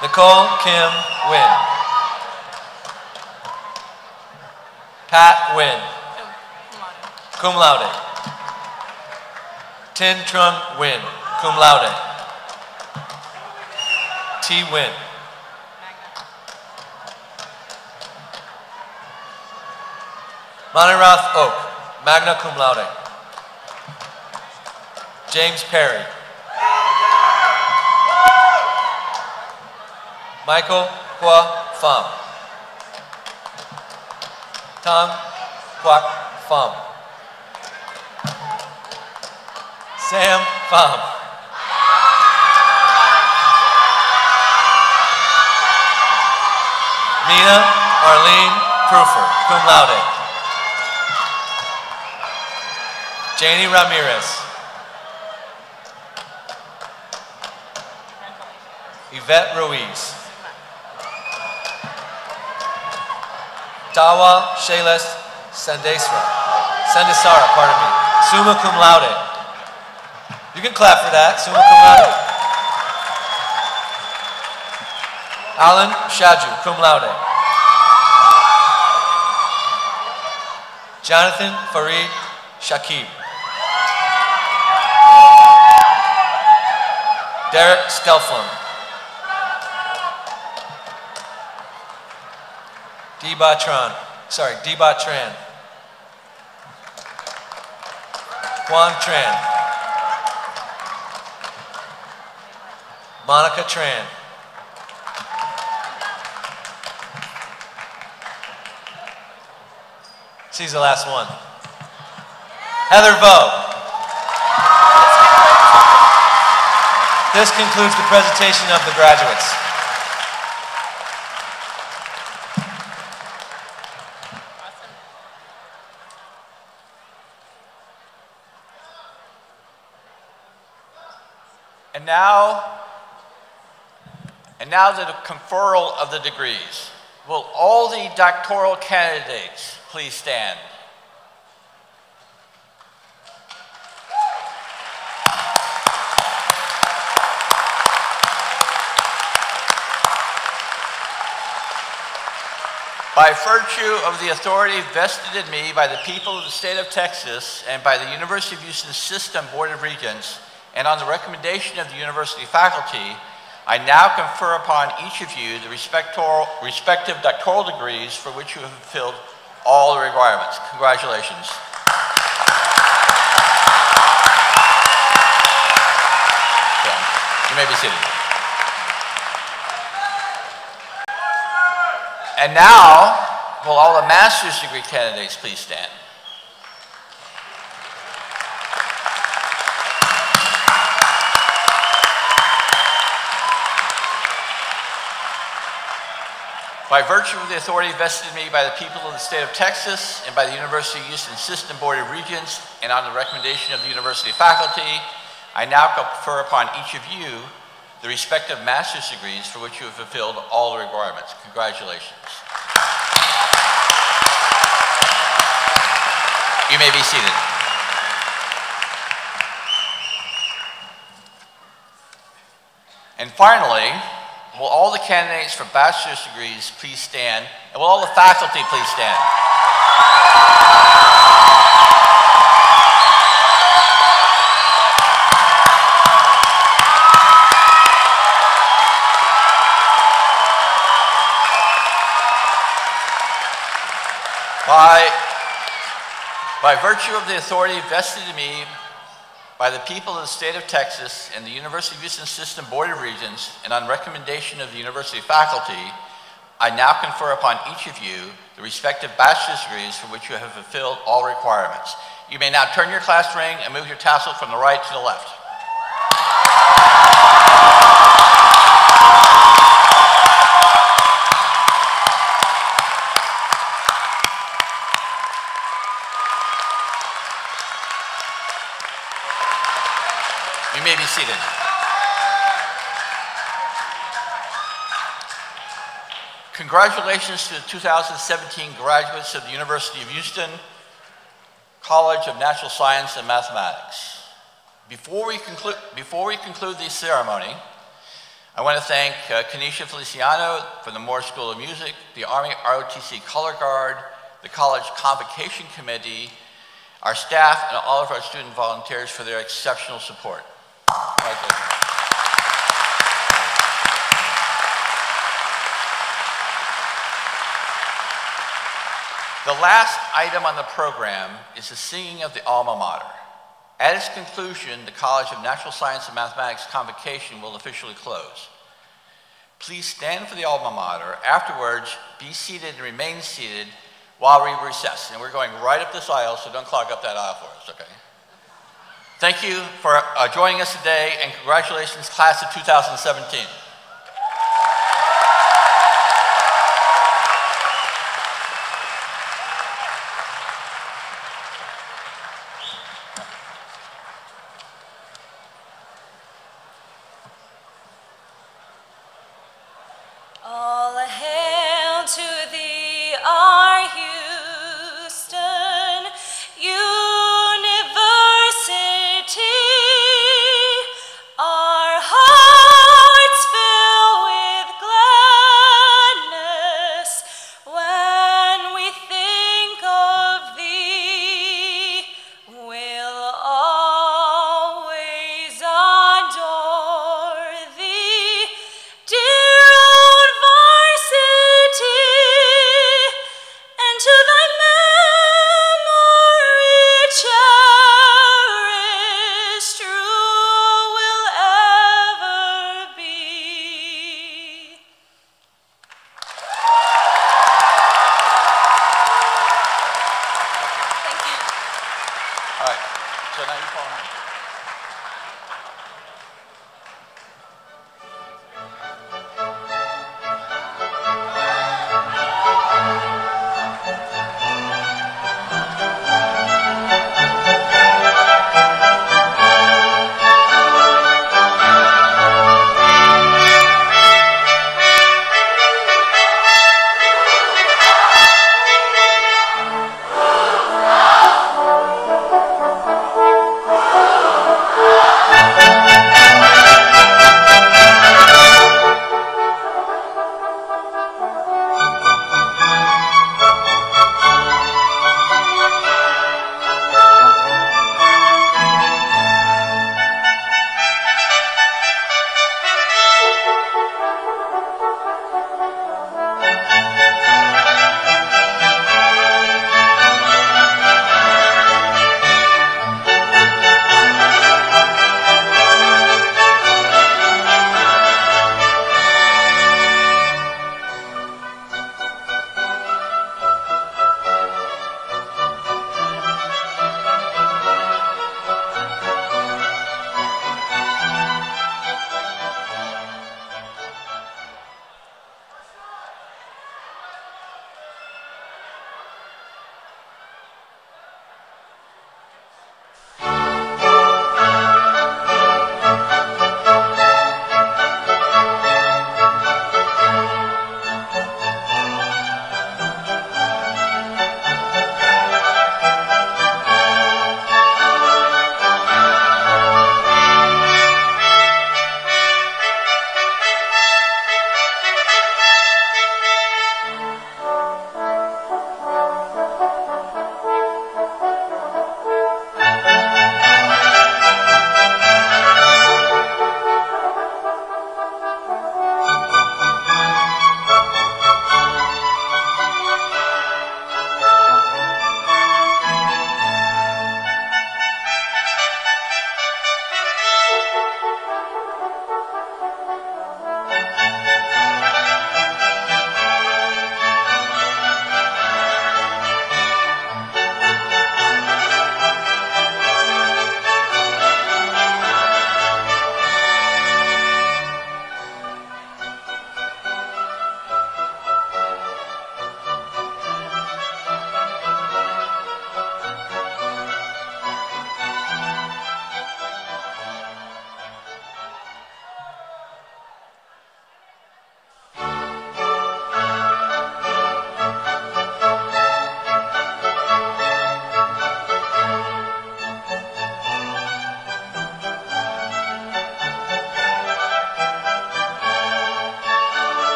Speaker 9: Nicole Kim Nguyen. Pat Nguyen. Cum laude. Tin Trung Nguyen. Cum laude. T. Nguyen. Manirath Oak, magna cum laude. James Perry. Michael Hua Pham. Tang Quoc Pham. Sam Pham. Nina Arlene Prufer, cum laude. Janie Ramirez. Yvette Ruiz. Tawa Shailes Sandesara, pardon me. Summa cum laude. You can clap for that, summa cum laude. Alan Shaju, cum laude. Jonathan Farid Shakib. Derek Skelflin. Deba Tran. Juan Tran. Monica Tran. She's the last one. Heather Vo. This concludes the presentation of the graduates.
Speaker 14: And now the conferral of the degrees. Will all the doctoral candidates please stand? By virtue of the authority vested in me by the people of the state of Texas and by the University of Houston System Board of Regents, and on the recommendation of the university faculty, I now confer upon each of you the respective doctoral degrees for which you have fulfilled all the requirements. Congratulations. You may be seated. And now, will all the master's degree candidates please stand? By virtue of the authority vested in me by the people of the state of Texas and by the University of Houston System Board of Regents, and on the recommendation of the university faculty, I now confer upon each of you the respective master's degrees for which you have fulfilled all the requirements. Congratulations. You may be seated. And finally, will all the candidates for bachelor's degrees please stand, and will all the faculty please stand? By virtue of the authority vested in me by the people of the state of Texas and the University of Houston System Board of Regents, and on recommendation of the university faculty, I now confer upon each of you the respective bachelor's degrees for which you have fulfilled all requirements. You may now turn your class ring and move your tassel from the right to the left. You may be seated. Congratulations to the 2017 graduates of the University of Houston College of Natural Science and Mathematics. Before we conclude the ceremony, I want to thank Kenesha Feliciano from the Moore School of Music, the Army ROTC Color Guard, the College Convocation Committee, our staff, and all of our student volunteers for their exceptional support. The last item on the program is the singing of the alma mater. At its conclusion, the College of Natural Science and Mathematics convocation will officially close. Please stand for the alma mater. Afterwards, be seated and remain seated while we recess. And we're going right up this aisle, so don't clog up that aisle for us, okay? Thank you for joining us today, and congratulations, class of 2017.
Speaker 3: Oh.